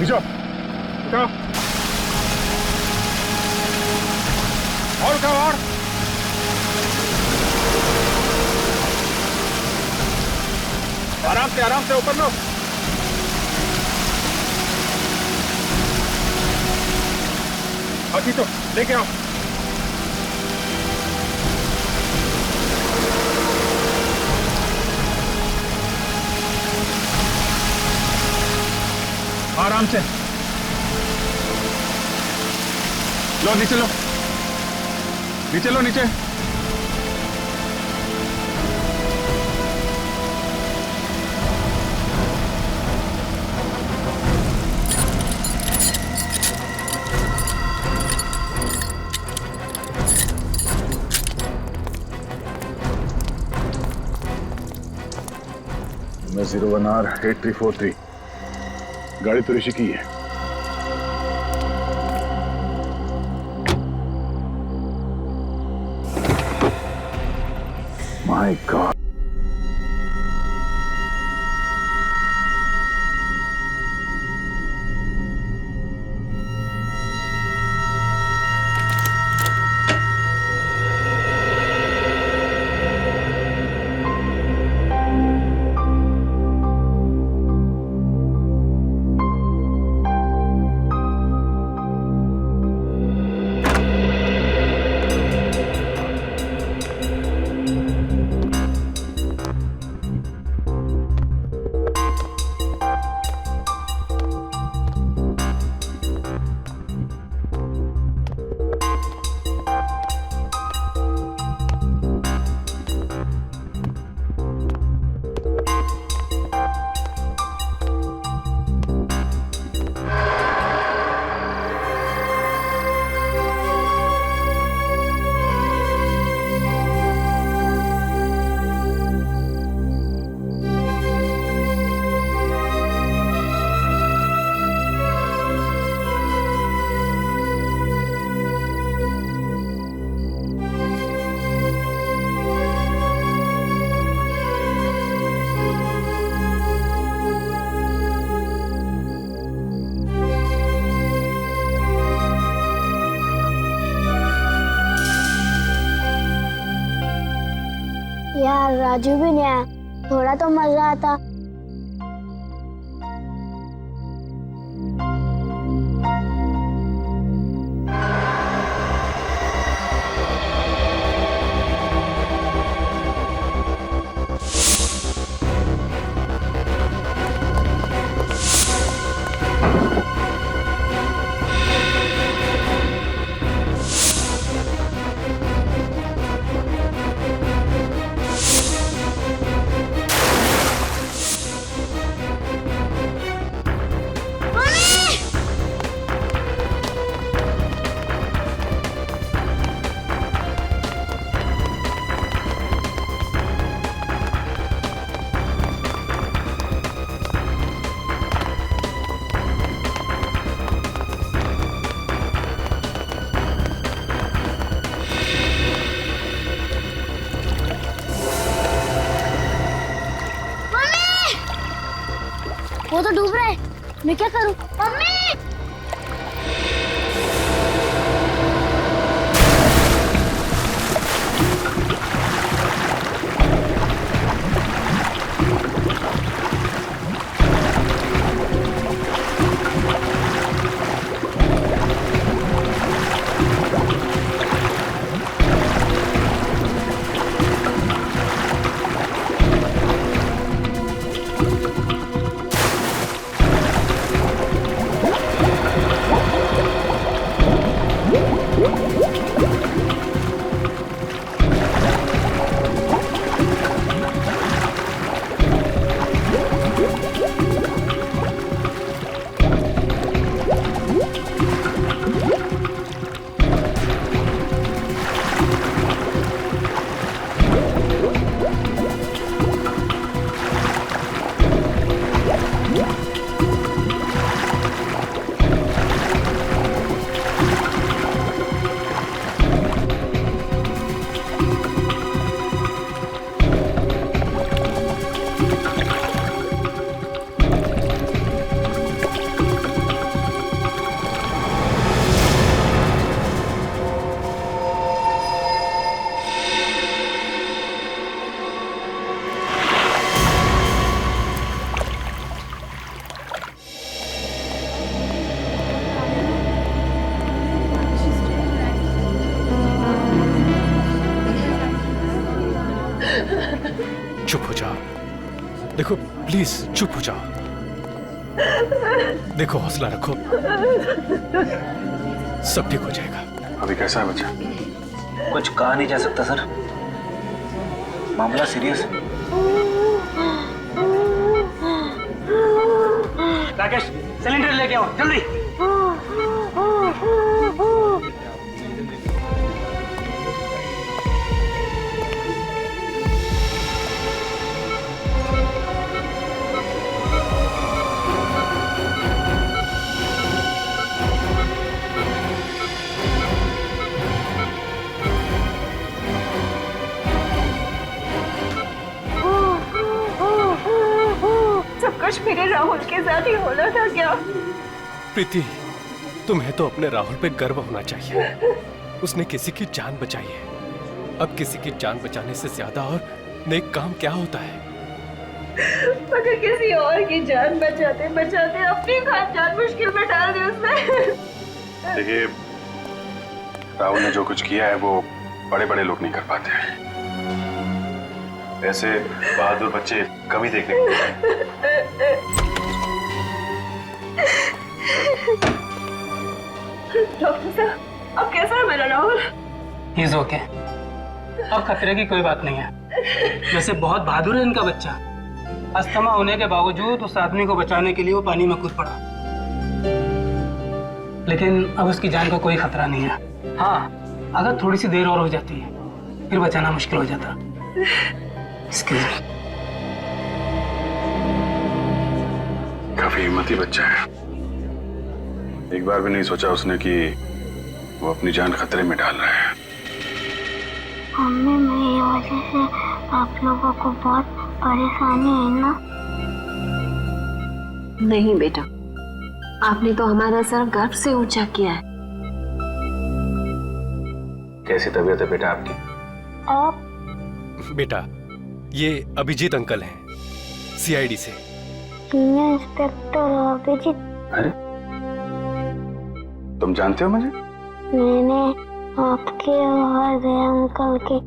खींचो, उठाओ और उठाओ और आराम से ऊपर लो। खींचो, लेके आओ। आराम से लो, नीचे लो, नीचे लो, नीचे। मैं 01R8343 गाड़ी तो ऋषि की है। माय गॉड, यार राजू भी नहीं आया, थोड़ा तो मजा आता। वो तो डूब रहा है, मैं क्या करूं? मम्मी! जाओ। देखो प्लीज चुप हो जाओ। देखो हौसला रखो, सब ठीक हो जाएगा। अभी कैसा है बच्चा? कुछ कहा नहीं जा सकता सर, मामला सीरियस है। राकेश सिलेंडर लेके आओ जल्दी। सब कुछ मेरे राहुल के साथ ही होना था क्या? प्रीति, तुम्हें तो अपने राहुल पे गर्व होना चाहिए। उसने किसी की जान बचाई है। अब किसी की जान बचाने से ज्यादा और नेक काम क्या होता है? मगर किसी और की जान बचाते बचाते अपनी खास जान मुश्किल में डाल दी उसने। देखिए, राहुल ने जो कुछ किया है वो बड़े बड़े लोग नहीं कर पाते हैं। ऐसे बहादुर बच्चे कभी देखने को मिलते हैं। डॉक्टर साहब, अब कैसा है मेरा राहुल? ही इज ओके, अब खतरे की कोई बात नहीं है। वैसे बहुत बहादुर है इनका बच्चा। अस्थमा होने के बावजूद उस आदमी को बचाने के लिए वो पानी में कूद पड़ा, लेकिन अब उसकी जान का कोई खतरा नहीं है। हाँ, अगर थोड़ी सी देर और हो जाती है फिर बचाना मुश्किल हो जाता। Excuse me. काफी हिम्मती बच्चा है। एक बार भी नहीं सोचा उसने कि वो अपनी जान खतरे में डाल रहा है। मम्मी, मेरी वजह से आप लोगों को बहुत परेशानी है ना? नहीं बेटा, आपने तो हमारा सर गर्व से ऊंचा किया है। कैसी तबीयत है बेटा आपकी? आप बेटा, ये अभिजीत अंकल हैं, सीआईडी से। Senior inspector Abhijeet? अरे, तुम जानते हो मुझे? मैंने आपके और दया अंकल के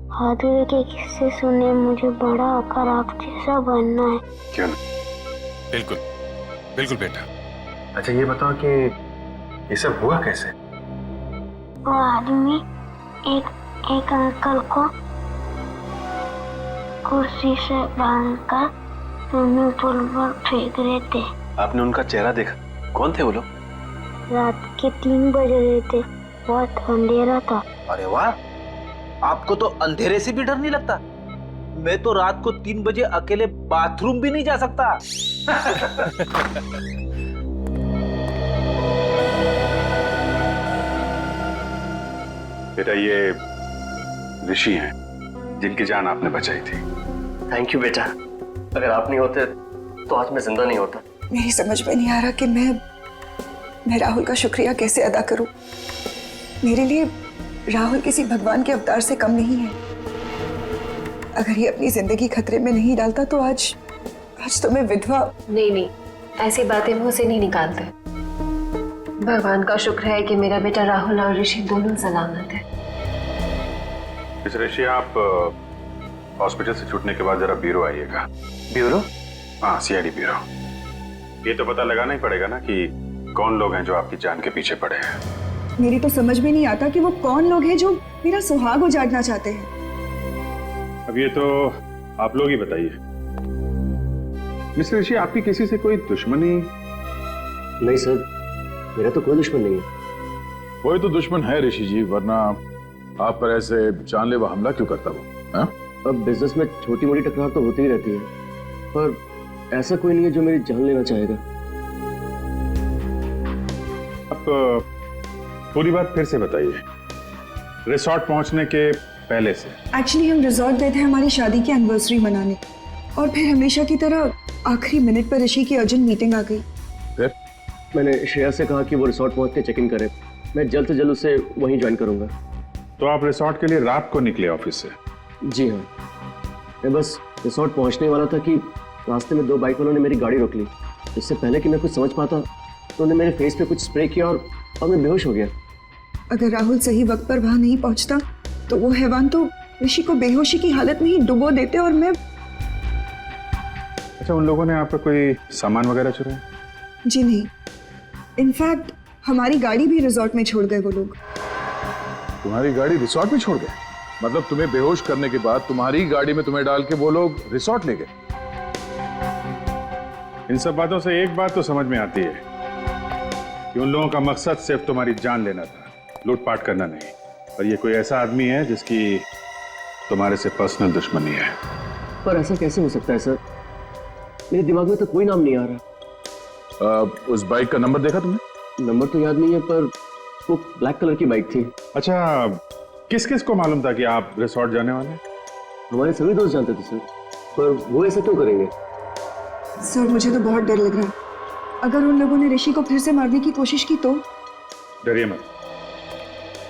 बहादुरी के किस्से सुने। मुझे बड़ा होकर आप जैसा बनना है। क्यों नहीं? बिल्कुल बिल्कुल बेटा। अच्छा ये बताओ कि ये सब हुआ कैसे? वो आदमी एक अंकल को कुर्सी से बांधकर स्विमिंग पूल पर फेंक रहे थे। आपने उनका चेहरा देखा? कौन थे वो लोग? रात के 3 बज रहे थे, बहुत अंधेरा था। अरे वाह, आपको तो अंधेरे से भी डर नहीं लगता? मैं तो रात को 3 बजे अकेले बाथरूम भी नहीं जा सकता। बेटा, ये ऋषि हैं जिनकी जान आपने बचाई थी। थैंक यू बेटा, अगर आप नहीं होते तो आज मैं जिंदा नहीं होता। मेरी समझ में नहीं आ रहा कि मैं राहुल का शुक्रिया कैसे अदा करूं। मेरे लिए राहुल किसी भगवान के अवतार से कम नहीं है। अगर ये अपनी जिंदगी खतरे में नहीं डालता तो आज तो मैं विधवा। नहीं, ऐसी बातें मुंह से नहीं निकालते। भगवान का शुक्र है कि मेरा बेटा राहुल और ऋषि दोनों सलामत है। इस ऋषि, आप हॉस्पिटल से छूटने के बाद जरा ब्यूरो आइएगा। ब्यूरो? हाँ, सीआईडी ब्यूरो। ये तो पता लगाना ही पड़ेगा ना कि कौन लोग हैं जो आपकी जान के पीछे पड़े हैं। मेरी तो समझ में नहीं आता कि वो कौन लोग हैं जो मेरा सुहाग उजाड़ना चाहते हैं। अब ये तो आप लोग ही बताइए। मिस्टर ऋषि, आपकी किसी से कोई दुश्मनी? नहीं सर, मेरा तो कोई दुश्मन नहीं है। कोई तो दुश्मन है ऋषि जी, वरना आप पर ऐसे जानलेवा हमला क्यों करता वो? हाँ? अब बिजनेस में छोटी मोटी टकरार तो होती ही रहती है, पर ऐसा कोई नहीं है जो मेरी जान लेना चाहेगा। आप पूरी बात फिर से बताइए, रिसोर्ट पहुंचने के पहले से। एक्चुअली हम रिजॉर्ट गए थे हमारी शादी की एनिवर्सरी मनाने, और फिर हमेशा की तरह आखिरी मिनट पर ऋषि की अर्जेंट मीटिंग आ गई। फिर मैंने श्रेया से कहा कि वो रिसोर्ट पहुंच के चेक इन करे। मैं जल्द से जल्द उसे वहीं ज्वाइन करूंगा। तो आप रिसोर्ट के लिए रात को निकले ऑफिस से? जी हाँ, मैं बस रिसोर्ट पहुंचने वाला था कि रास्ते में 2 बाइक वालों ने मेरी गाड़ी रोक ली। इससे पहले कि मैं कुछ समझ पाता तो उन्होंने मेरे फेस पे कुछ स्प्रे किया और मैं बेहोश हो गया। अगर राहुल सही वक्त पर वहां नहीं पहुंचता तो वो हैवान तो ऋषि को बेहोशी की हालत में ही डुबो देते और मैं अच्छा, उन लोगों ने आपका कोई सामान वगैरह चुराया? जी नहीं, इनफैक्ट हमारी गाड़ी भी रिजॉर्ट में छोड़ गए वो लोग। तुम्हारी गाड़ी रिसोर्ट में छोड़ गए? मतलब तुम्हें बेहोश करने के बाद तुम्हारी गाड़ी में तुम्हें डाल के वो लोग रिसोर्ट ले गए? इन सब बातों से एक बात तो समझ में आती है कि उन लोगों का मकसद सिर्फ तुम्हारी जान लेना था, लूटपाट करना नहीं। और ये कोई ऐसा आदमी है जिसकी तुम्हारे से पर्सनल दुश्मनी है। पर ऐसा कैसे हो सकता है सर? मेरे दिमाग में तो कोई नाम नहीं आ रहा। उस बाइक का नंबर देखा तुमने? नंबर तो याद नहीं है, पर वो ब्लैक कलर की बाइक थी। अच्छा, किस किस को मालूम था कि आप रिसोर्ट जाने वाले हैं? हमारे सभी दोस्त जानते थे सर, पर वो ऐसा क्यों करेंगे? सर मुझे तो बहुत डर लग रहा है। अगर उन लोगों ने ऋषि को फिर से मारने की कोशिश की तो? डरिए मत।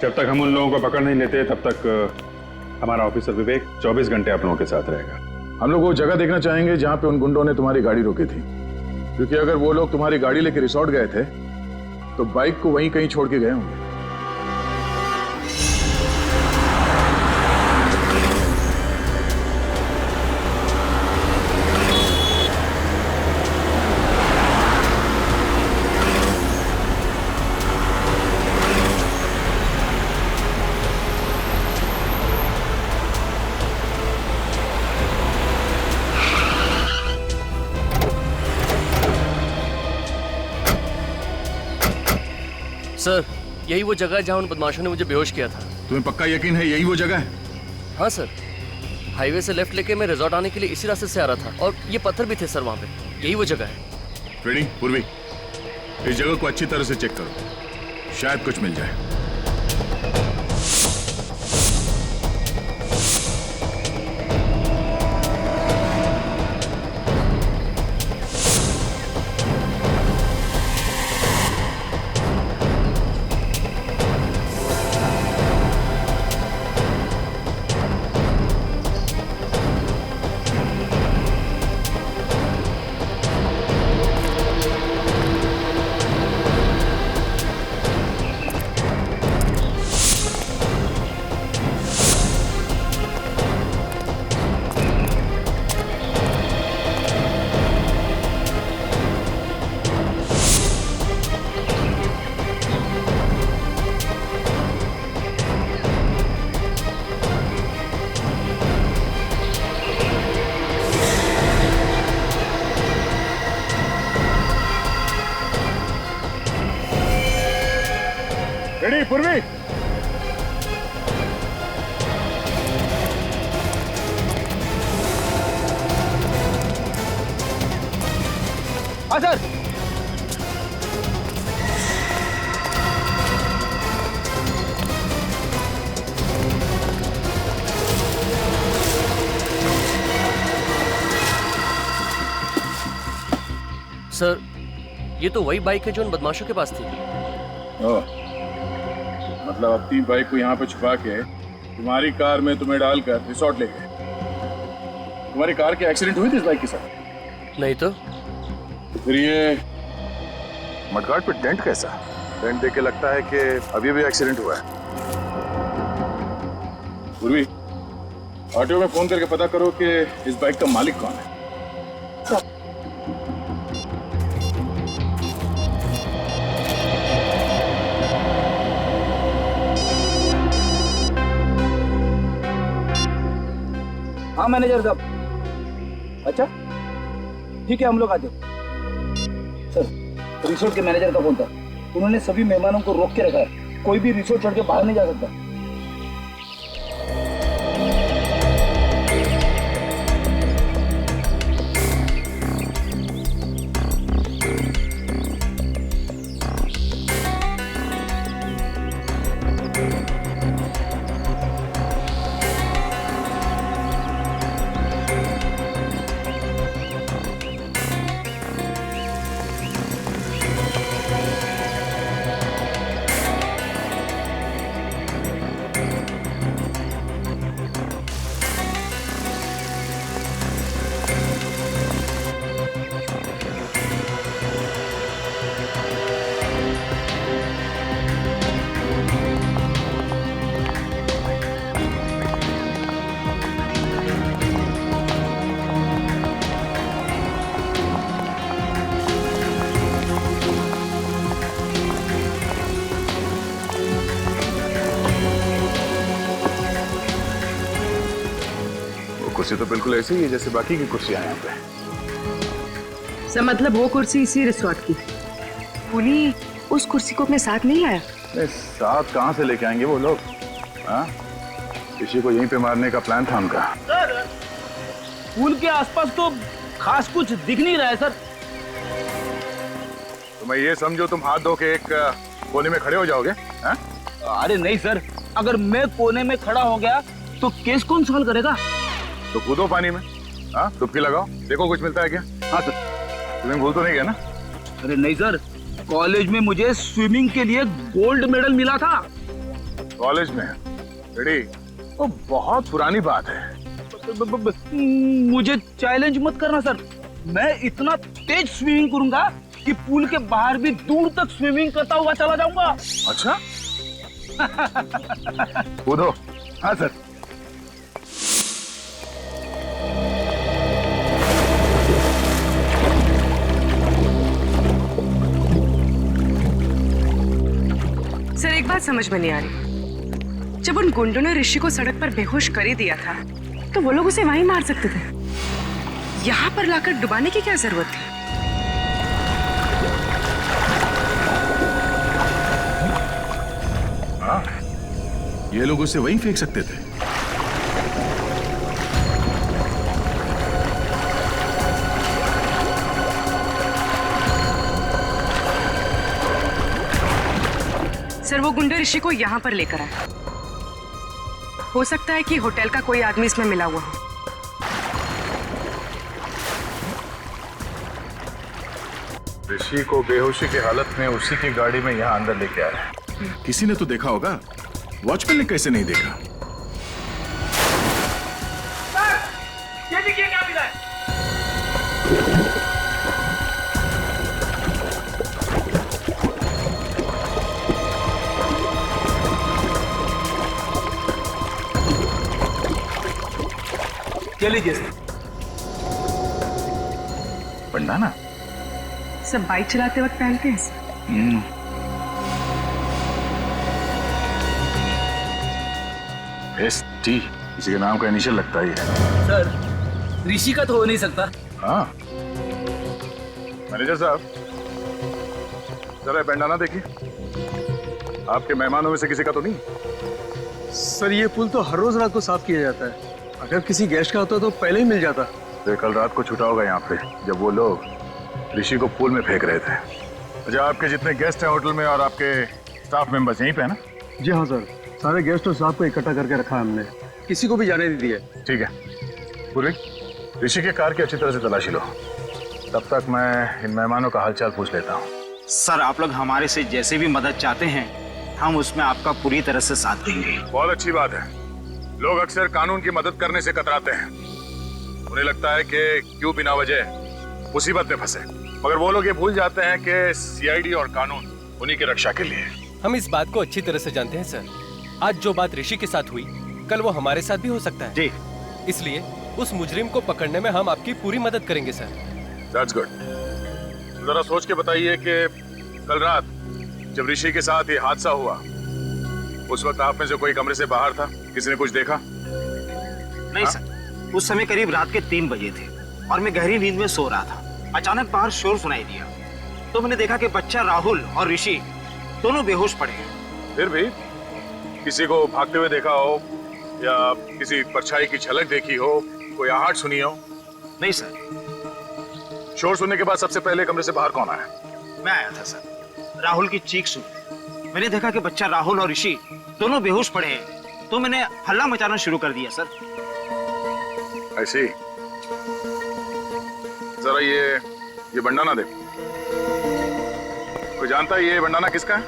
जब तक हम उन लोगों को पकड़ नहीं लेते तब तक हमारा ऑफिसर विवेक 24 घंटे आप लोगों के साथ रहेगा। हम लोग वो जगह देखना चाहेंगे जहां पे उन गुंडों ने तुम्हारी गाड़ी रोकी थी, क्योंकि अगर वो लोग तुम्हारी गाड़ी लेके रिसोर्ट गए थे तो बाइक को वहीं कहीं छोड़ के गए होंगे। सर, यही वो जगह है जहां उन बदमाशों ने मुझे बेहोश किया था। तुम्हें पक्का यकीन है यही वो जगह है? हाँ सर, हाईवे से लेफ्ट लेके मैं रिजॉर्ट आने के लिए इसी रास्ते से आ रहा था और ये पत्थर भी थे सर वहाँ पे। यही वो जगह है। फ्रेडी, पूर्वी, इस जगह को अच्छी तरह से चेक करो, शायद कुछ मिल जाए। रेडी पूर्वी? हाँ सर। सर, ये तो वही बाइक है जो उन बदमाशों के पास थी। मतलब अपनी बाइक को यहाँ पे छुपा के तुम्हारी कार में तुम्हें डालकर रिसोर्ट ले गए। तुम्हारी कार की एक्सीडेंट हुई थी इस बाइक के साथ? नहीं तो फिर ये मडगार्ड पे डेंट कैसा? डेंट देख के लगता है कि अभी भी एक्सीडेंट हुआ है। पूर्वी, ऑटो में फोन करके पता करो कि इस बाइक का मालिक कौन है। हाँ मैनेजर साहब। अच्छा ठीक है, हम लोग आते। सर, रिसोर्ट के मैनेजर का फोन था। उन्होंने सभी मेहमानों को रोक के रखा है, कोई भी रिसोर्ट छोड़ के बाहर नहीं जा सकता। कुर्सी तो बिल्कुल ऐसी ही है जैसे बाकी की कुर्सियां हैं यहाँ पे। सर मतलब वो कुर्सी इसी रिसोर्ट की। पुली उस कुर्सी को अपने साथ नहीं लाया? नहीं, साथ कहाँ से लेके आएंगे वो लोग? हाँ, किसी को यहीं पे मारने का प्लान था उनका। सर पुल के आसपास तो खास कुछ दिख नहीं रहा है सर। तो मैं ये समझो तुम हाथ धो के एक कोने में खड़े हो जाओगे? हाँ? अरे नहीं सर, अगर मैं कोने में खड़ा हो गया तो केस कौन सॉल्व करेगा? तो कूदो पानी में, हाँ, डुबकी लगाओ, देखो कुछ मिलता है क्या? हाँ सर। तुम्हें भूल तो नहीं गया ना? अरे नहीं सर, कॉलेज में मुझे स्विमिंग के लिए गोल्ड मेडल मिला था। कॉलेज में? रेडी? वो बहुत पुरानी बात है। मुझे चैलेंज मत करना सर, मैं इतना तेज स्विमिंग करूंगा कि पुल के बाहर भी दूर तक स्विमिंग करता हुआ चला जाऊंगा। अच्छा? कूदो। हाँ सर। सर एक बात समझ में नहीं आ रही, जब उन गुंडों ने ऋषि को सड़क पर बेहोश कर ही दिया था तो वो लोग उसे वहीं मार सकते थे, यहाँ पर लाकर डुबाने की क्या जरूरत थी? हाँ, ये लोग उसे वहीं फेंक सकते थे। सर वो गुंडे ऋषि को यहाँ पर लेकर आए, हो सकता है कि होटल का कोई आदमी इसमें मिला हुआ हो। ऋषि को बेहोशी की हालत में उसी की गाड़ी में यहाँ अंदर लेके आया। किसी ने तो देखा होगा, वॉचमैन ने कैसे नहीं देखा? ये देखिए क्या मिला है। क्या लीजिए सर? पंडाना? सब बाइक चलाते वक्त पहनते हैं सर। ST किसी के नाम का इनिशियल लगता ही है। सर ऋषि का तो हो नहीं सकता। हाँ, मैनेजर साहब जरा बैंडाना देखिए, आपके मेहमानों में से किसी का तो नहीं? सर ये पुल तो हर रोज रात को साफ किया जाता है, अगर किसी गेस्ट का होता तो पहले ही मिल जाता। तो कल रात को छूटा होगा यहाँ पे जब वो लोग ऋषि को पूल में फेंक रहे थे। अच्छा, आपके जितने गेस्ट हैं होटल में और आपके स्टाफ मेंबर्स यहीं पे है ना? जी हाँ सर, सारे गेस्ट और स्टाफ को इकट्ठा करके रखा है हमने, किसी को भी जाने नहीं दिया। ठीक है पूर्वी, ऋषि के कार की अच्छी तरह से तलाशी लो, तब तक मैं इन मेहमानों का हालचाल पूछ लेता हूँ। सर आप लोग हमारे से जैसे भी मदद चाहते हैं हम उसमें आपका पूरी तरह से साथ देंगे। बहुत अच्छी बात है। लोग अक्सर कानून की मदद करने से कतराते हैं, उन्हें लगता है कि क्यों बिना वजह मुसीबत में फंसे, मगर वो लोग ये भूल जाते हैं कि CID और कानून उन्हीं की रक्षा के लिए। हम इस बात को अच्छी तरह से जानते हैं सर। आज जो बात ऋषि के साथ हुई कल वो हमारे साथ भी हो सकता है जी, इसलिए उस मुजरिम को पकड़ने में हम आपकी पूरी मदद करेंगे सर। That's good. जरा सोच के बताइए कि कल रात जब ऋषि के साथ ये हादसा हुआ उस वक्त आप में से कोई कमरे से बाहर था? किसी ने कुछ देखा? नहीं सर, उस समय करीब रात के 3 बजे थे और मैं गहरी नींद में सो रहा था। अचानक बाहर शोर सुनाई दिया तो मैंने देखा कि बच्चा राहुल और ऋषि दोनों बेहोश पड़े हैं। फिर भी किसी को भागते हुए देखा हो या किसी परछाई की झलक देखी हो, कोई आहट सुनी हो? नहीं सर। शोर सुनने के बाद सबसे पहले कमरे से बाहर कौन आया? मैं आया था सर। राहुल की चीख सुनी, मैंने देखा कि बच्चा राहुल और ऋषि दोनों बेहोश पड़े हैं तो मैंने हल्ला मचाना शुरू कर दिया सर। ऐसी जरा ये बंडाना देखो, कोई जानता है ये बंडाना किसका है?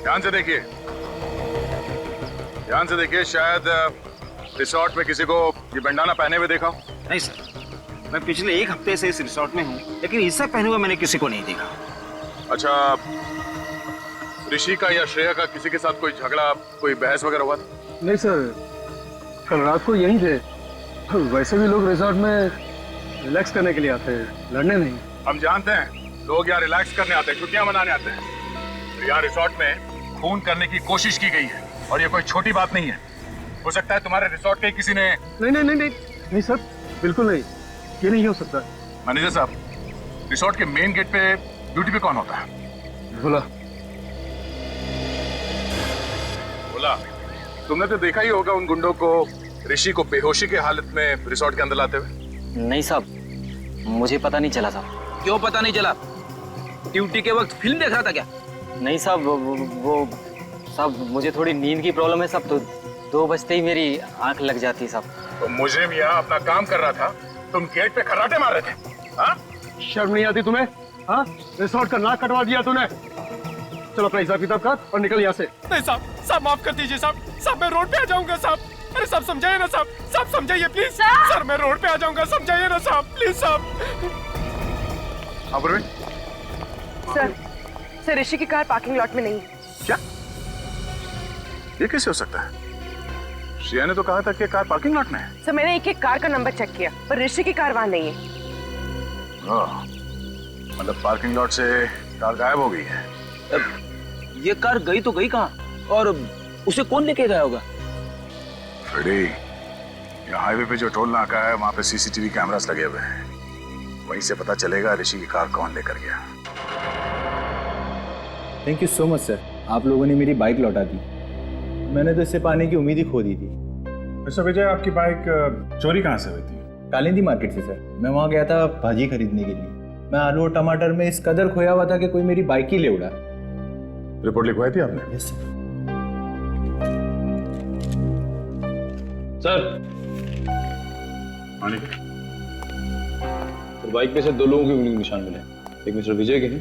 ध्यान से देखिए, ध्यान से देखिए, शायद रिसोर्ट में किसी को ये बंडाना पहने हुए देखा हो। नहीं सर, मैं पिछले 1 हफ्ते से इस रिसोर्ट में हूँ लेकिन इससे पहने हुए मैंने किसी को नहीं देखा। अच्छा, ऋषि का या श्रेया का किसी के साथ कोई झगड़ा, कोई बहस वगैरह हुआ था? नहीं सर, कल रात को यहीं थे। वैसे भी लोग रिसोर्ट में रिलैक्स करने के लिए आते हैं, लड़ने नहीं। हम जानते हैं लोग यहाँ रिलैक्स करने आते हैं, छुट्टियां मनाने आते हैं। तो यहाँ रिसोर्ट में खून करने की कोशिश की गई है और ये कोई छोटी बात नहीं है। हो सकता है तुम्हारे रिसोर्ट के किसी ने। नहीं नहीं नहीं नहीं नहीं सर, बिल्कुल नहीं, ये नहीं हो सकता। मैनेजर साहब, रिसोर्ट के मेन गेट पे ड्यूटी पे कौन होता है? बोला बोला तुमने तो देखा ही होगा उन गुंडों को ऋषि को बेहोशी के हालत में रिसोर्ट के अंदर लाते हुए। नहीं साहब, मुझे पता नहीं चला साहब। क्यों पता नहीं चला? ड्यूटी के वक्त फिल्म देख रहा था क्या? नहीं साहब, वो साहब मुझे थोड़ी नींद की प्रॉब्लम है साहब, तो 2 बजते ही मेरी आंख लग जाती है साहब। तो मुझे भी यहाँ अपना काम कर रहा था, तुम गेट पे खर्राटे मार रहे थे। हाँ, शर्म नहीं आती तुम्हें? हाँ, रिसोर्ट का नाक कटवा दिया तूने। चलो अपना हिसाब किताब कर और निकल यहाँ से। नहीं साहब, साहब माफ कर दीजिए साहब, साहब मैं रोड पे आ जाऊंगा साहब। अरे साहब समझाइए ना साहब, साहब समझाइए प्लीज। सर मैं रोड पे आ जाऊंगा, समझाइए ना साहब, प्लीज साहब। सर ऋषि की कार पार्किंग लॉट में नहीं है। क्या? ये कैसे हो सकता है? श्रेया ने तो कहा था कि कार पार्किंग लॉट में है। सर मैंने एक कार का नंबर चेक किया, पर ऋषि की कार वहाँ नहीं है। मतलब पार्किंग लॉट से कार गायब हो गई है। ये कार गई तो गई कहाँ, और उसे कौन लेके गया होगा? फ्रेडी, यहाँ हाईवे पे जो टोल नाका है वहाँ पे सीसीटीवी कैमरास लगे हुए हैं, वहीं से पता चलेगा ऋषि की कार कौन लेकर गया। Thank you so much sir, आप लोगों ने मेरी बाइक लौटा दी। मैंने तो इससे पाने की उम्मीद ही खो दी थी। मिस्टर विजय, आपकी बाइक चोरी कहाँ से हुई थी? कालिंदी मार्केट से सर। मैं वहाँ गया था भाजी खरीदने के लिए। मैं आलू और टमाटर में इस कदर खोया हुआ था कि कोई मेरी बाइक ही ले उड़ा। रिपोर्ट लिखवाई थी आपने? Yes sir. सर बाइक पे से 2 लोगों के उंगली के निशान मिले, एक मिस्टर विजय के हैं,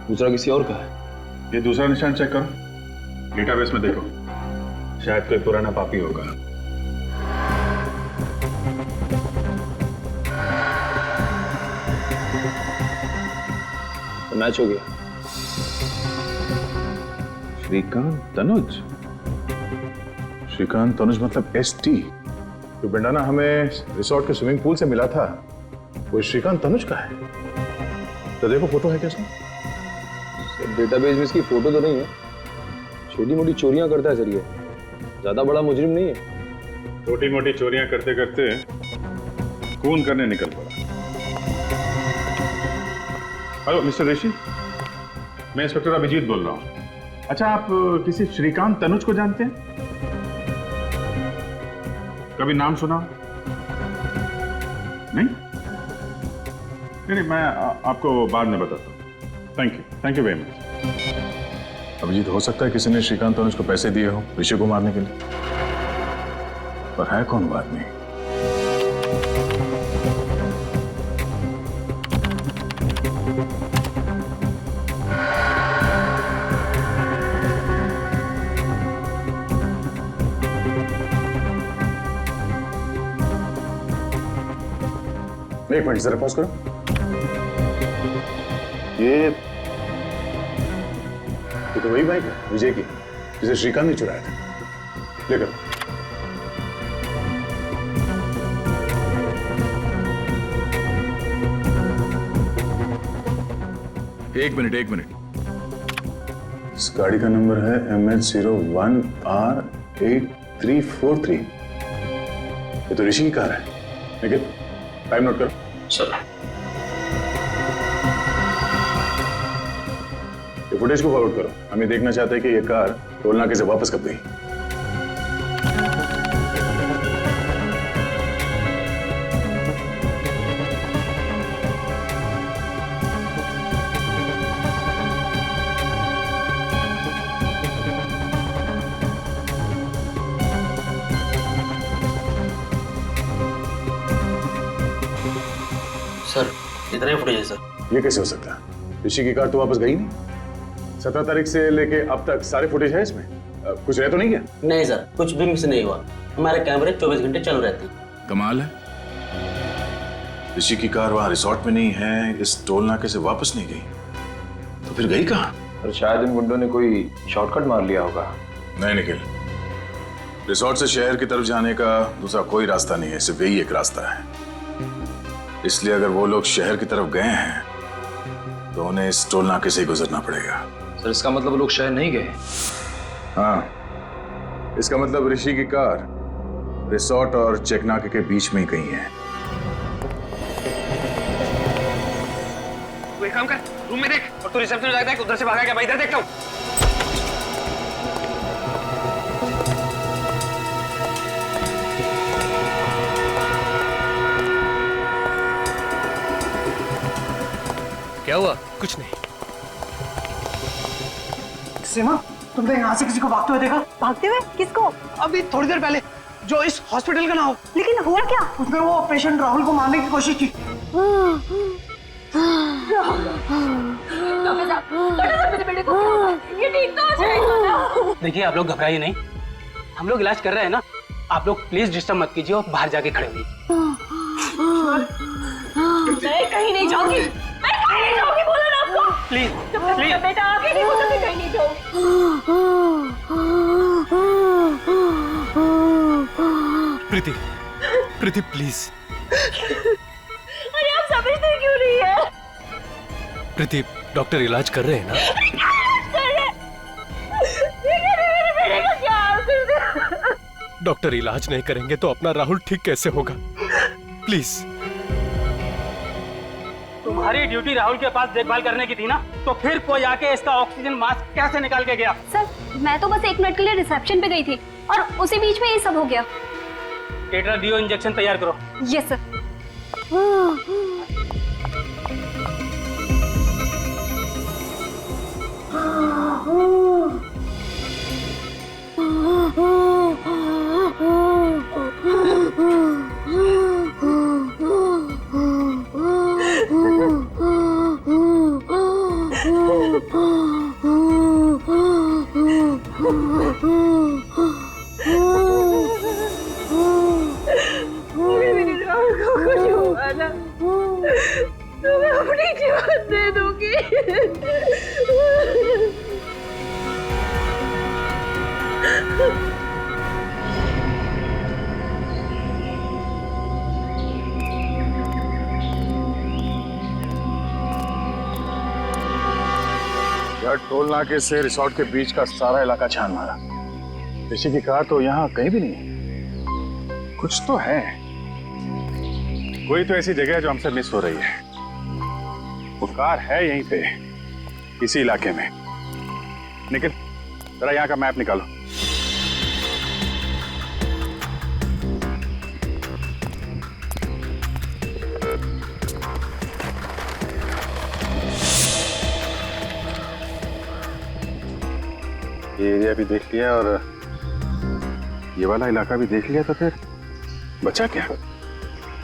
दूसरा किसी और का है। ये दूसरा निशान चेक करो, डेटाबेस में देखो, शायद कोई पुराना पापी होगा। तो मैच हो गया। श्रीकांत तनुज? श्रीकांत तनुज मतलब ST? जो बंडाना हमें रिसोर्ट के स्विमिंग पूल से मिला था, वो श्रीकांत तनुज का है। तो देखो फोटो है कैसे? डेटाबेस में इसकी फोटो तो नहीं है, छोटी मोटी चोरियां करता है सर, ये ज्यादा बड़ा मुजरिम नहीं है। छोटी मोटी चोरियां करते करते खून करने निकल पड़ा। हेलो मिस्टर ऋषि, मैं इंस्पेक्टर अभिजीत बोल रहा हूँ। अच्छा, आप किसी श्रीकांत तनुज को जानते हैं? कभी नाम सुना? नहीं, मैं आपको बाद में बताता हूँ। Thank you very much. Abhijeet, हो सकता है किसी ने श्रीकांत तनुज को पैसे दिए हो ऋषि को मारने के लिए, पर है कौन वो आदमी? एक मिनट जरा पॉज करो। ये तो वही बाइक है विजय की, जिसे श्रीकांत ने चुराया था। लेकर एक मिनट। इस गाड़ी का नंबर है MH01R8343। ये तो ऋषि की कार है। लेकिन टाइम नोट करो। सर ये फुटेज को फॉरवर्ड करो। हम ये देखना चाहते हैं कि ये कार टोल नाके से वापस कब गई। सर इतना ही फुटेज है सर। ये कैसे हो सकता है? ऋषि की कार तो वापस गई नहीं। 17 तारीख से लेके अब तक सारे फुटेज है इसमें। कुछ रह तो नहीं गया? नहीं सर, कुछ भी मिस नहीं हुआ। हमारे कैमरे 24 घंटे चालू रहते हैं। कमाल है, ऋषि की कार वहां रिसोर्ट में नहीं है, इस टोल नाके से वापस नहीं गई, तो फिर गई कहाँ? और शायद इन गुंडों ने कोई शॉर्टकट मार लिया होगा। नहीं निखिल, रिसोर्ट से शहर की तरफ जाने का दूसरा कोई रास्ता नहीं है, सिर्फ यही एक रास्ता है। इसलिए अगर वो लोग शहर की तरफ गए हैं तो उन्हें इस टोल नाके से ही गुजरना पड़ेगा। सर इसका मतलब वो लोग शहर नहीं गए? हाँ, इसका मतलब ऋषि की कार रिसोर्ट और चेकनाके के बीच में ही कहीं है। तू एक काम कर, रूम में देख, और तू रिसेप्शन जाकर देख, उधर से भागा क्या? मैं इधर देखता हूँ। क्या हुआ? कुछ नहीं। सीमा, तुमने यहाँ से किसी को भागते हुए देखा? भागते हुए? किसको? अभी थोड़ी देर पहले, जो इस हॉस्पिटल का ना हो। लेकिन हुआ क्या? उसने वो पेशेंट राहुल को मारने की कोशिश की। ये ठीक तो हो जाएगा ना? देखिए, आप लोग घबराइए नहीं, हम लोग इलाज कर रहे हैं ना। आप लोग प्लीज डिस्टर्ब मत कीजिए और बाहर जाके खड़े होइए। मैं कहीं नहीं जाऊंगी, मैं कहीं नहीं जाऊंगी, बोला ना आपको। प्लीज प्लीज बेटा, आगे नहीं बोला, मैं कहीं नहीं जाऊंगी। प्रीति, प्रीति प्लीज। अरे आप समझते क्यों नहीं है? प्रीति, डॉक्टर इलाज कर रहे हैं ना? डॉक्टर इलाज नहीं करेंगे तो अपना राहुल ठीक कैसे होगा? प्लीज। तुम्हारी ड्यूटी राहुल के पास देखभाल करने की थी ना, तो फिर कोई आके इसका ऑक्सीजन मास्क कैसे निकाल के गया? सर, मैं तो बस 1 मिनट के लिए रिसेप्शन पे गई थी और उसी बीच में ये सब हो गया। टेट्राडियो इंजेक्शन तैयार करो। Yes sir. मैं अपनी जीवन दे दूंगी। यार, टोल नाके से रिसोर्ट के बीच का सारा इलाका छान मारा। ऋषि की कार तो यहाँ कहीं भी नहीं। कुछ तो है, कोई तो ऐसी जगह है जो हमसे मिस हो रही है। वो कार है यहीं पे, इसी इलाके में। निखिल, जरा यहाँ का मैप निकालो। ये एरिया भी देख लिया और ये वाला इलाका भी देख लिया, तो फिर बचा क्या?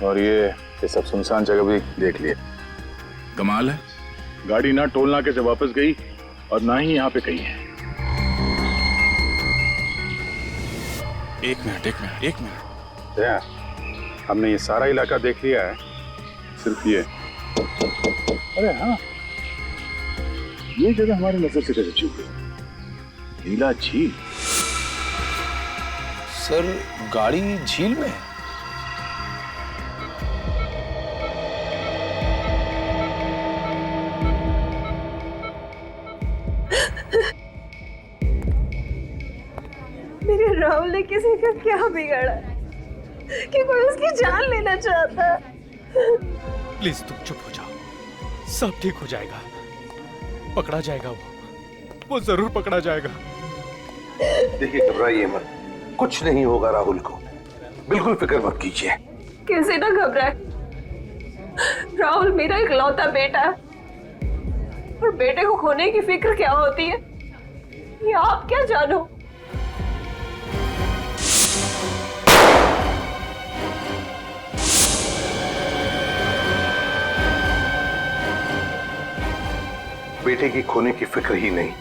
और ये सब सुनसान जगह भी देख लिया। कमाल है, गाड़ी ना टोल नाके से वापस गई और ना ही यहाँ पे कहीं है। एक मिनट। यार, हमने ये सारा इलाका देख लिया है, सिर्फ ये। अरे हाँ, ये जगह हमारी नजर से कैसे चूक गई? नीला झील। सर, गाड़ी झील में है? मेरे राहुल ने किसी का क्या बिगाड़ा कि कोई उसकी जान लेना चाहता? प्लीज तुम चुप हो जाओ, सब ठीक हो जाएगा। पकड़ा जाएगा, वो जरूर पकड़ा जाएगा। देखिए, घबराइए मत, कुछ नहीं होगा राहुल को, बिल्कुल फिक्र मत कीजिए। कैसे ना घबराए, राहुल मेरा इकलौता बेटा है और बेटे को खोने की फिक्र क्या होती है ये आप क्या जानो। बेटे की खोने की फिक्र ही नहीं,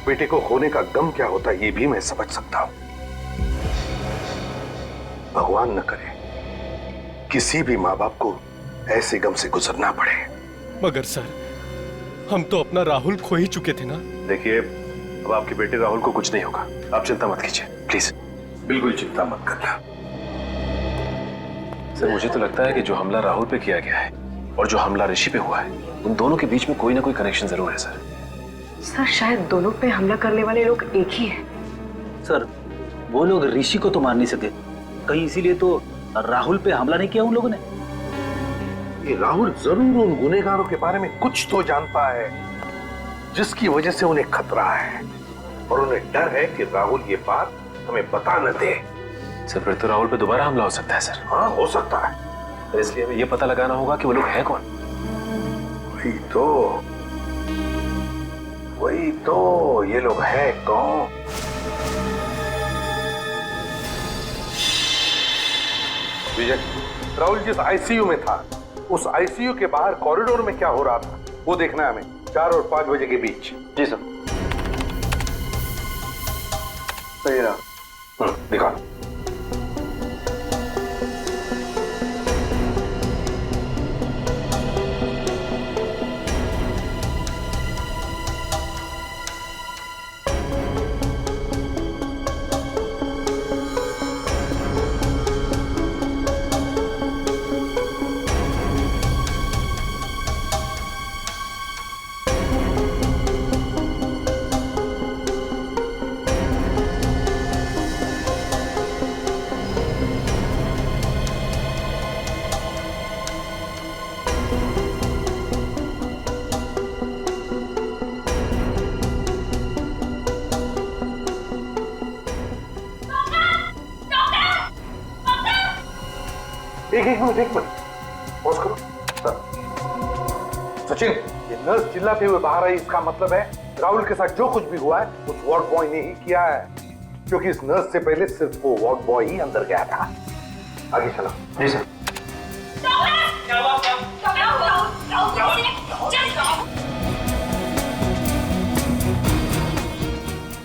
बेटे को खोने का गम क्या होता है ये भी मैं समझ सकता हूं। भगवान न करे किसी भी माँ बाप को ऐसे गम से गुजरना पड़े। मगर सर, हम तो अपना राहुल खो ही चुके थे ना। देखिए, अब आपके बेटे राहुल को कुछ नहीं होगा, आप चिंता मत कीजिए, प्लीज बिल्कुल चिंता मत करना। सर, मुझे तो लगता है कि जो हमला राहुल पे किया गया है और जो हमला ऋषि पे हुआ है, उन दोनों के बीच में कोई ना कोई कनेक्शन जरूर है सर। सर, शायद दोनों पे हमला करने वाले लोग एक ही हैं। सर, वो लोग ऋषि को तो मार नहीं सके, कहीं इसीलिए तो राहुल पे हमला नहीं किया उन लोगों ने। ये राहुल जरूर उन गुनहगारों के बारे में कुछ तो जानता है जिसकी वजह से उन्हें खतरा है, और उन्हें डर है कि राहुल ये बात हमें बता न दे। सर फिर तो राहुल पे दोबारा हमला हो सकता है सर। हाँ हो सकता है, तो इसलिए हमें ये पता लगाना होगा कि वो लोग हैं कौन। वही तो ये लोग हैं कौन। विजय, राहुल जिस आईसीयू में था उस आईसीयू के बाहर कॉरिडोर में क्या हो रहा था वो देखना है हमें, 4 और 5 बजे के बीच। जी सर। सही रहा। दिखा। एक मिनट पॉज करो। सचिन, ये नर्स चिल्लाते हुए बाहर आई, इसका मतलब है राहुल के साथ जो कुछ भी हुआ है उस वार्ड बॉय ने ही किया है, क्योंकि इस नर्स से पहले सिर्फ वो वार्ड बॉय ही अंदर गया था। आगे चलो। जी सर।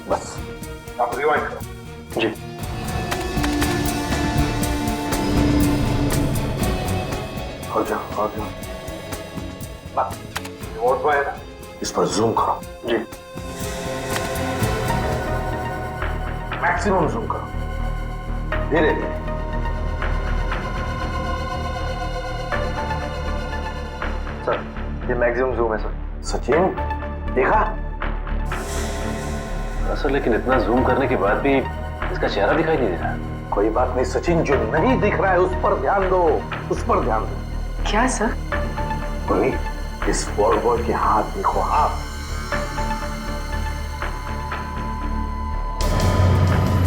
बस आप रिवाइंड करो। जी। और जाओ। वार्ड बॉय है ना, इस पर जूम करो। जी। मैक्सिमम जूम करो, धीरे धीरे। सर ये मैक्सिमम जूम है सर। सचिन देखा? सर लेकिन इतना जूम करने के बाद भी इसका चेहरा दिखाई नहीं दे रहा। कोई बात नहीं सचिन, जो नहीं दिख रहा है उस पर ध्यान दो, उस पर ध्यान दो। क्या सर? वही इस वार्ड बॉय के हाथ देखो, हाथ।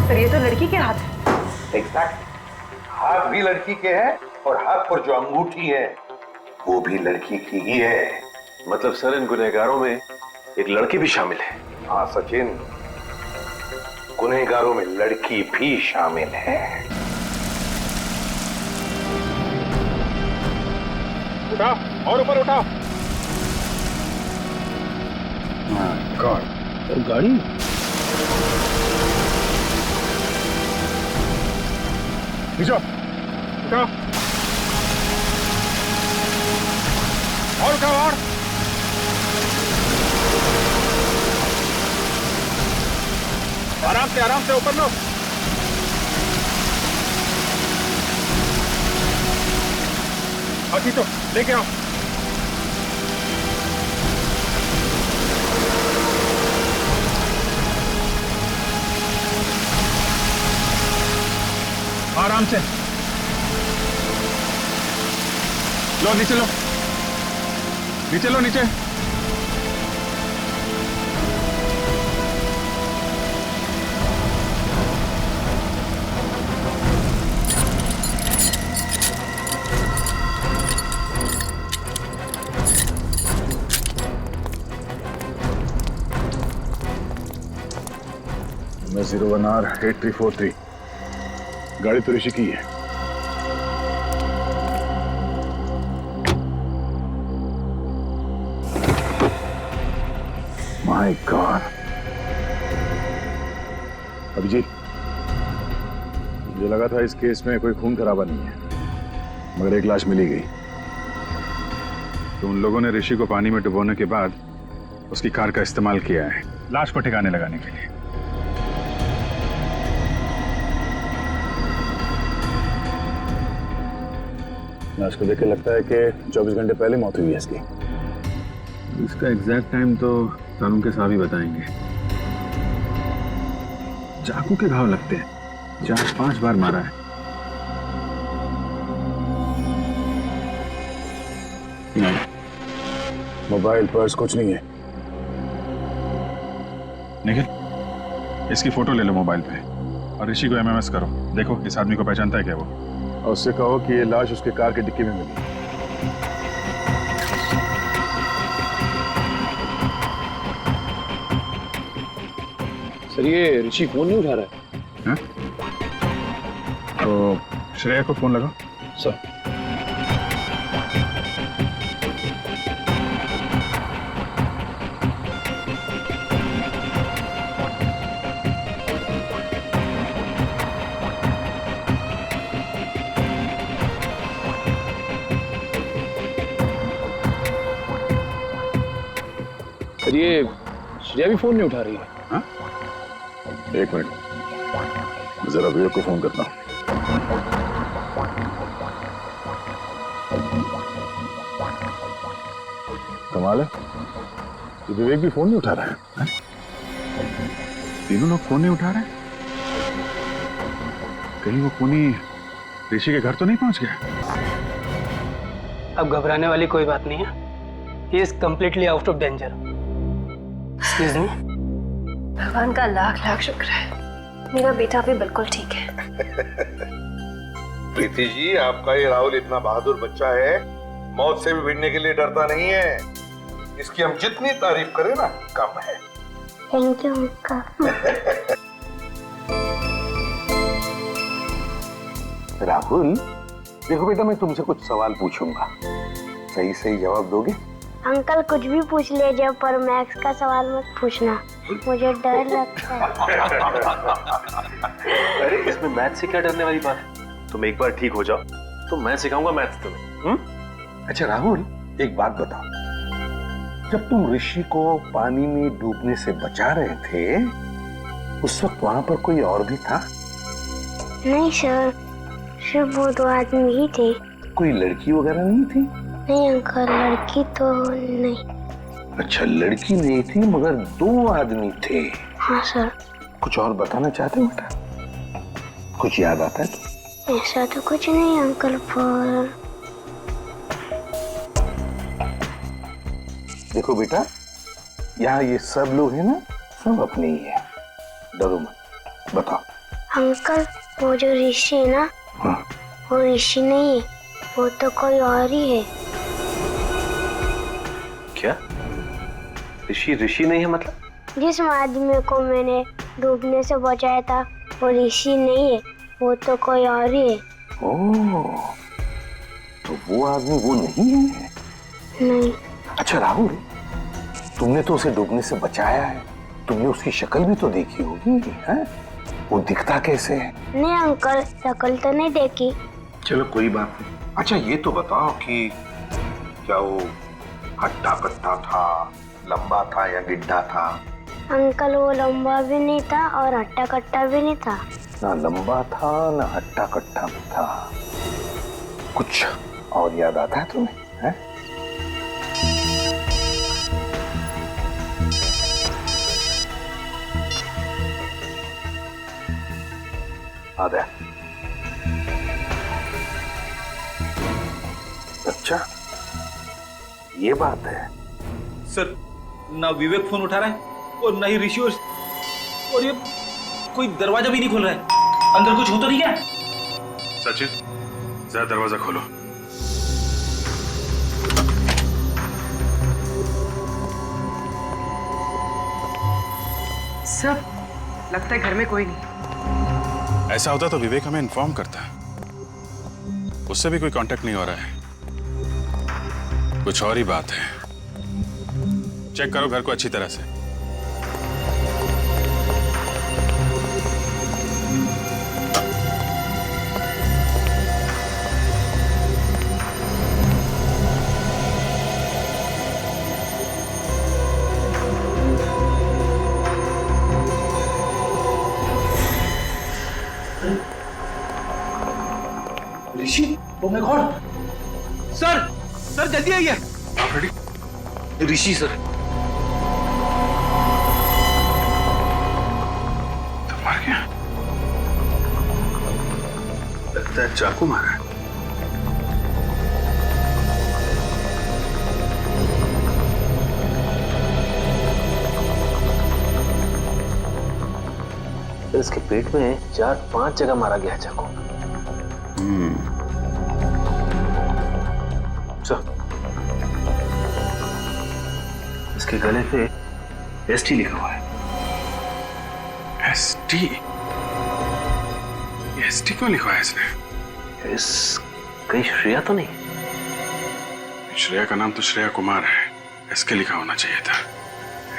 सर ये तो लड़की के हाथ है। एग्जैक्ट, हाथ भी लड़की के हैं और हाथ पर जो अंगूठी है वो भी लड़की की ही है। मतलब सर इन गुनहगारों में एक लड़की भी शामिल है। हाँ सचिन, गुनहगारों में लड़की भी शामिल है। उठाओ और ऊपर उठाओ। गॉड, गाड़ी नीचे उठाओ और उठाओ और। आराम से ऊपर लो। अभी तो लेके आओ। आराम से लो, नीचे लो, नीचे लो, नीचे। मैं 01R8343, गाड़ी तो ऋषि की है। My God. अभिजीत, मुझे लगा था इस केस में कोई खून खराबा नहीं है, मगर एक लाश मिली गई। तो उन लोगों ने ऋषि को पानी में डुबोने के बाद उसकी कार का इस्तेमाल किया है लाश को ठिकाने लगाने के लिए। लाश को देख के लगता है कि 24 घंटे पहले मौत हुई है इसकी। इसका एग्जैक्ट टाइम तो कानून के साहब ही बताएंगे। चाकू के घाव लगते हैं, 4-5 बार मारा है। नहीं, मोबाइल पर्स कुछ नहीं है। निखिल, इसकी फोटो ले लो मोबाइल पे और ऋषि को एमएमएस करो। देखो इस आदमी को पहचानता है क्या वो। और उससे कहो कि ये लाश उसके कार की डिक्की में मिली। सर ये ऋषि फोन नहीं उठा रहा है। हाँ? तो श्रेया को फोन लगाओ। सर सर ये श्रेया भी फोन नहीं उठा रही है। हाँ? एक मिनट, जरा विवेक को फोन करता हूँ। कमाल है, ये विवेक भी फोन नहीं उठा रहा है। हाँ? तीनों लोग फोन नहीं उठा रहे। कहीं वो खूनी ऋषि के घर तो नहीं पहुंच गया? अब घबराने वाली कोई बात नहीं है। He is completely out of danger. Excuse me? भगवान का लाख लाख शुक्र है, मेरा बेटा भी बिल्कुल ठीक है। प्रीति जी, आपका ये राहुल इतना बहादुर बच्चा है, मौत से भी भिड़ने के लिए डरता नहीं है। इसकी हम जितनी तारीफ करें ना कम है। Thank you uncle. राहुल, देखो बेटा, मैं तुमसे कुछ सवाल पूछूंगा, सही सही जवाब दोगे? अंकल कुछ भी पूछ लीजिए, पर मैथ्स का सवाल मत पूछना, मुझे डर लगता है। अरे इसमें मैथ से क्या डरने वाली बात है? तुम एक बार ठीक हो जाओ तो मैं सिखाऊंगा मैथ्स तुम्हें। अच्छा राहुल, एक बात बताओ, जब तुम ऋषि को पानी में डूबने से बचा रहे थे, उस वक्त वहां पर कोई और भी था? नहीं सर, सिर्फ वो 2 आदमी ही थे। कोई लड़की वगैरह नहीं थी? नहीं अंकल, लड़की तो नहीं। अच्छा, लड़की नहीं थी मगर 2 आदमी थे। हाँ सर। कुछ और बताना चाहते हो बेटा? कुछ याद आता है तो? ऐसा तो कुछ नहीं अंकल, पर देखो बेटा, यहाँ ये सब लोग हैं ना, सब अपने ही है, डरो मत। बताओ। अंकल वो जो ऋषि है ना, हाँ। वो ऋषि नहीं है, वो तो कोई और ही है। क्या? ऋषि नहीं है मतलब? जिस आदमी को मैंने डूबने से बचाया था वो ऋषि नहीं है, वो तो कोई और ही है। ओह, तो वो आदमी वो नहीं है? नहीं। अच्छा राहुल, तुमने तो उसे डूबने से बचाया है, तुमने उसकी शक्ल भी तो देखी होगी, हैं? वो दिखता कैसे है? नहीं अंकल, शक्ल तो नहीं देखी। चलो कोई बात नहीं। अच्छा ये तो बताओ कि क्या वो हट्टा कट्टा था, लंबा था या गिड्ढा था? अंकल वो लंबा भी नहीं था और हट्टा कट्टा भी नहीं था। ना लंबा था ना हट्टा कट्टा भी था। कुछ और याद आता है तुम्हें? हैं? आदा। अच्छा ये बात है। सर, ना विवेक फोन उठा रहा है और ना ही ऋषि, और ये कोई दरवाजा भी नहीं खोल रहा है। अंदर कुछ हो तो नहीं क्या? सचिन, जरा दरवाजा खोलो। सर, लगता है घर में कोई नहीं। ऐसा होता तो विवेक हमें इन्फॉर्म करता। उससे भी कोई कांटेक्ट नहीं हो रहा है। कुछ और ही बात है। चेक करो घर को अच्छी तरह से। ऋषि, तुम में कौन? सर, सर जल्दी आइए। ऋषि सर। तो मर गया। लगता है चाकू मारा है। इसके पेट में 4-5 जगह मारा गया है चाकू। इसके गले पे एसटी लिखा हुआ है। एसटी? एसटी क्यों लिखा है इसने? कहीं श्रेया तो नहीं? श्रेया का नाम तो श्रेया कुमार है, एसके लिखा होना चाहिए था।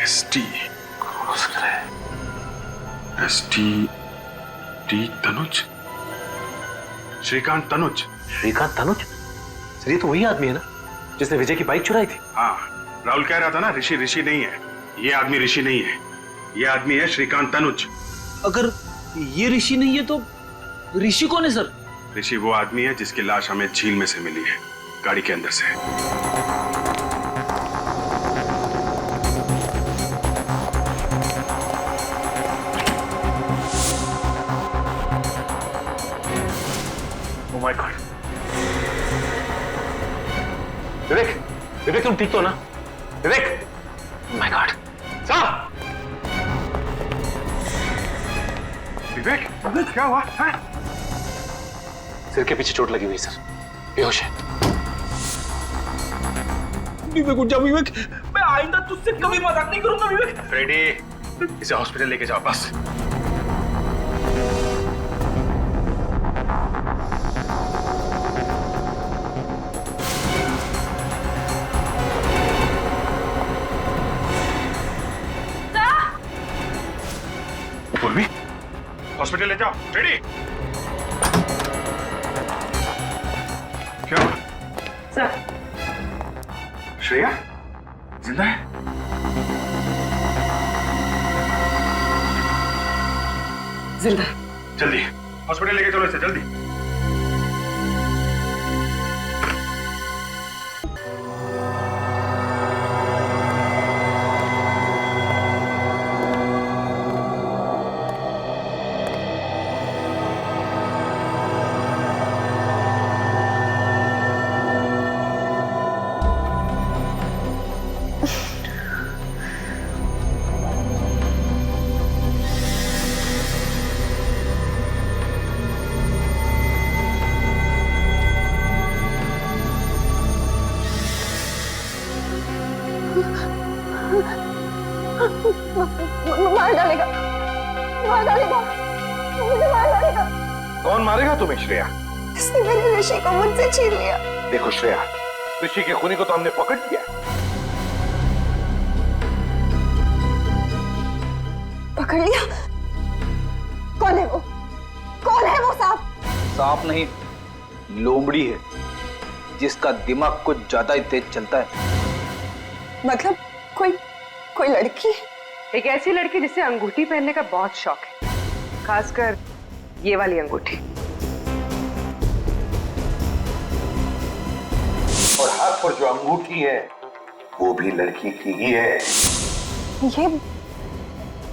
एसटी हो सकता है। ST T Tanuj, Shrikant Tanuj. Shrikant Tanuj? Sir ये तो वही आदमी है ना जिसने विजय की बाइक चुराई थी। हाँ, राहुल कह रहा था ना ऋषि नहीं है, ये आदमी ऋषि नहीं है, ये आदमी है श्रीकांत तनुज। अगर ये ऋषि नहीं है तो ऋषि कौन है सर? ऋषि वो आदमी है जिसकी लाश हमें झील में से मिली है, गाड़ी के अंदर से। Oh my God! विवेक तुम ठीक तो ना? विवेक! Oh my God! साहब! विवेक क्या हुआ? सिर के पीछे चोट लगी हुई सर, बेहोश है। विवेक उठ जाओ विवेक, मैं आइंदा तुझसे कभी मजाक नहीं करूंगा विवेक। फ्रेडी, इसे हॉस्पिटल लेके जाओ बस। पूर्वी, हॉस्पिटल ले जाओ। फ्रेडी, क्या हुआ? सर, श्रेया जिंदा है? जिंदा। जल्दी हॉस्पिटल लेके चलो इसे, जल्दी। मार डालेगा, मार डालेगा, मुझे मार डालेगा। कौन मारेगा तुम्हें श्रेया? इसने मेरे ऋषि को मुझसे छीन लिया। देखो श्रेया, ऋषि के खूनी को तो हमने पकड़ लिया। पकड़ लिया? कौन है वो? कौन है वो सांप? सांप नहीं, लोमड़ी है जिसका दिमाग कुछ ज्यादा ही तेज चलता है। मतलब कोई लड़की? एक ऐसी लड़की जिसे अंगूठी पहनने का बहुत शौक है, खासकर ये वाली अंगूठी। और हाथ पर जो अंगूठी है वो भी लड़की की ही है।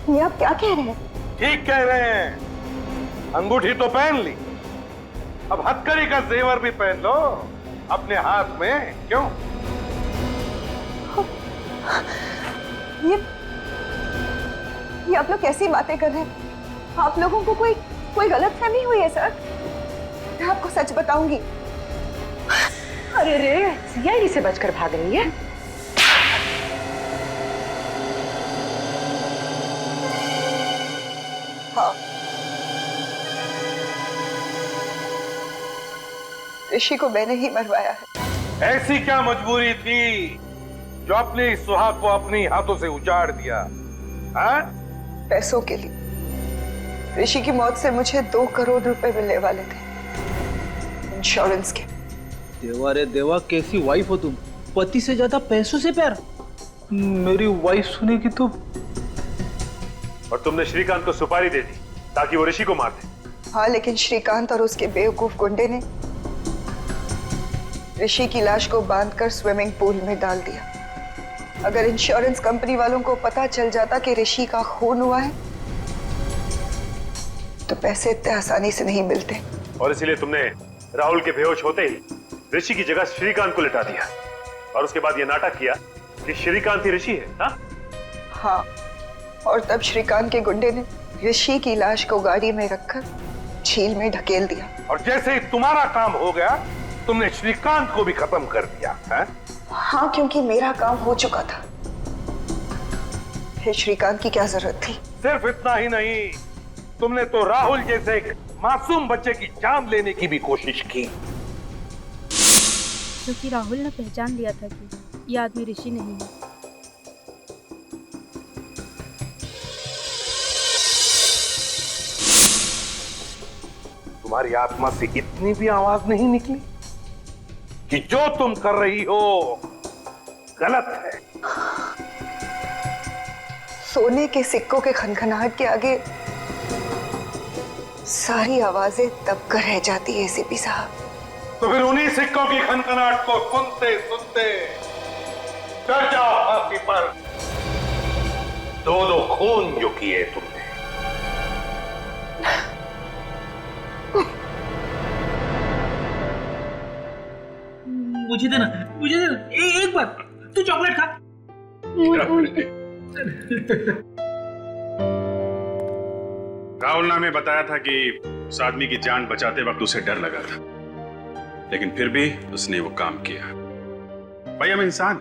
ये आप क्या कह रहे हैं? ठीक कह रहे हैं। अंगूठी तो पहन ली, अब हथकड़ी का जेवर भी पहन लो अपने हाथ में। क्यों? ये आप लोग कैसी बातें कर रहे हैं? आप लोगों को कोई गलतफहमी हुई है सर? मैं आपको सच बताऊंगी। अरे रे, सीआईडी से बचकर भाग रही है। हाँ, ऋषि को मैंने ही मरवाया है। ऐसी क्या मजबूरी थी जो अपने इस सुहाग को अपने हाथों से उजाड़ दिया? हाँ? पैसों के लिए। ऋषि की मौत से मुझे 2 करोड़ रुपए मिलने वाले थे, इंश्योरेंस के। देवा रे देवा, कैसी वाइफ हो तुम? पति से ज्यादा पैसों से प्यार? मेरी वाइफ सुनेगी तो। और तुमने श्रीकांत को सुपारी दे दी ताकि वो ऋषि को मार दे। हाँ, लेकिन श्रीकांत और उसके बेवकूफ गुंडे ने ऋषि की लाश को बांधकर स्विमिंग पूल में डाल दिया। अगर इंश्योरेंस कंपनी वालों को पता चल जाता कि ऋषि का खून हुआ है तो पैसे इतने आसानी से नहीं मिलते। और इसीलिए तुमने राहुल के बेहोश होते ही ऋषि की जगह श्रीकांत को लिटा दिया और उसके बाद ये नाटक किया कि श्रीकांत ही ऋषि है। हाँ, और तब श्रीकांत के गुंडे ने ऋषि की लाश को गाड़ी में रखकर झील में ढकेल दिया। और जैसे ही तुम्हारा काम हो गया तुमने श्रीकांत को भी खत्म कर दिया है? हाँ, क्योंकि मेरा काम हो चुका था। फिर श्रीकांत की क्या जरूरत थी? सिर्फ इतना ही नहीं, तुमने तो राहुल जैसे एक मासूम बच्चे की जान लेने की भी कोशिश की। क्योंकि राहुल ने पहचान लिया था कि ये आदमी ऋषि नहीं है। तुम्हारी आत्मा से इतनी भी आवाज नहीं निकली कि जो तुम कर रही हो गलत है? सोने के सिक्कों के खनखनाहट के आगे सारी आवाजें दबकर रह जाती है एसीपी साहब। तो फिर उन्हीं सिक्कों की खनखनाहट को सुनते सुनते चढ़ जाओ फांसी पर। दो दो खून जो किए तुमने। मुझे देना, एक बार तू चॉकलेट खा। राहुल ने हमें बताया था कि उस आदमी की जान बचाते वक्त उसे डर लगा था, लेकिन फिर भी उसने वो काम किया। भाई हम इंसान,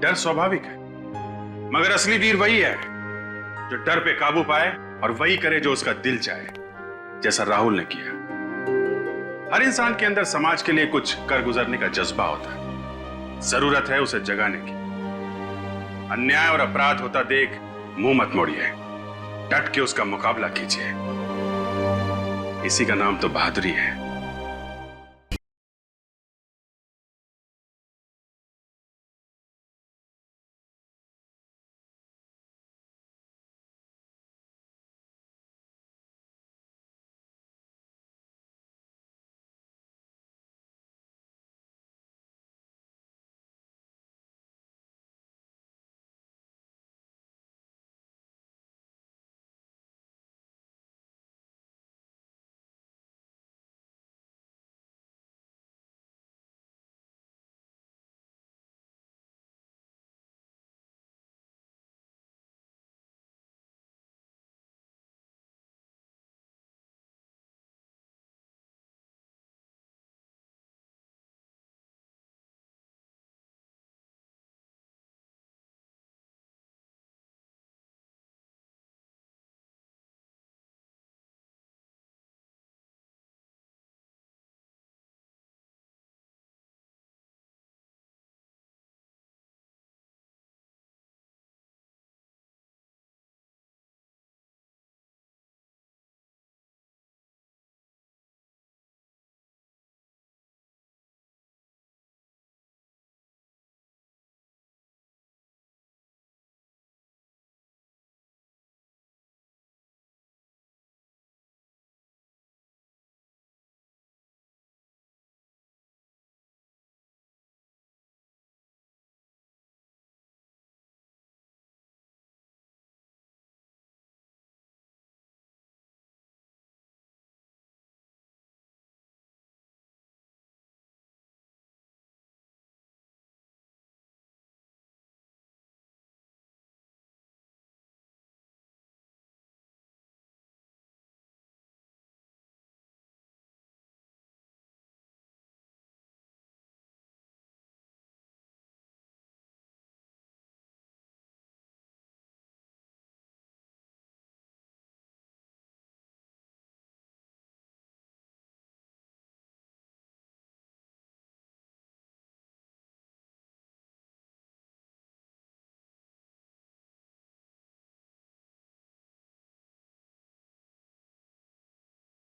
डर स्वाभाविक है, मगर असली वीर वही है जो डर पे काबू पाए और वही करे जो उसका दिल चाहे, जैसा राहुल ने किया। हर इंसान के अंदर समाज के लिए कुछ कर गुजरने का जज्बा होता है, जरूरत है उसे जगाने की। अन्याय और अपराध होता देख मुंह मत मोड़िए, डट के उसका मुकाबला कीजिए। इसी का नाम तो बहादुरी है।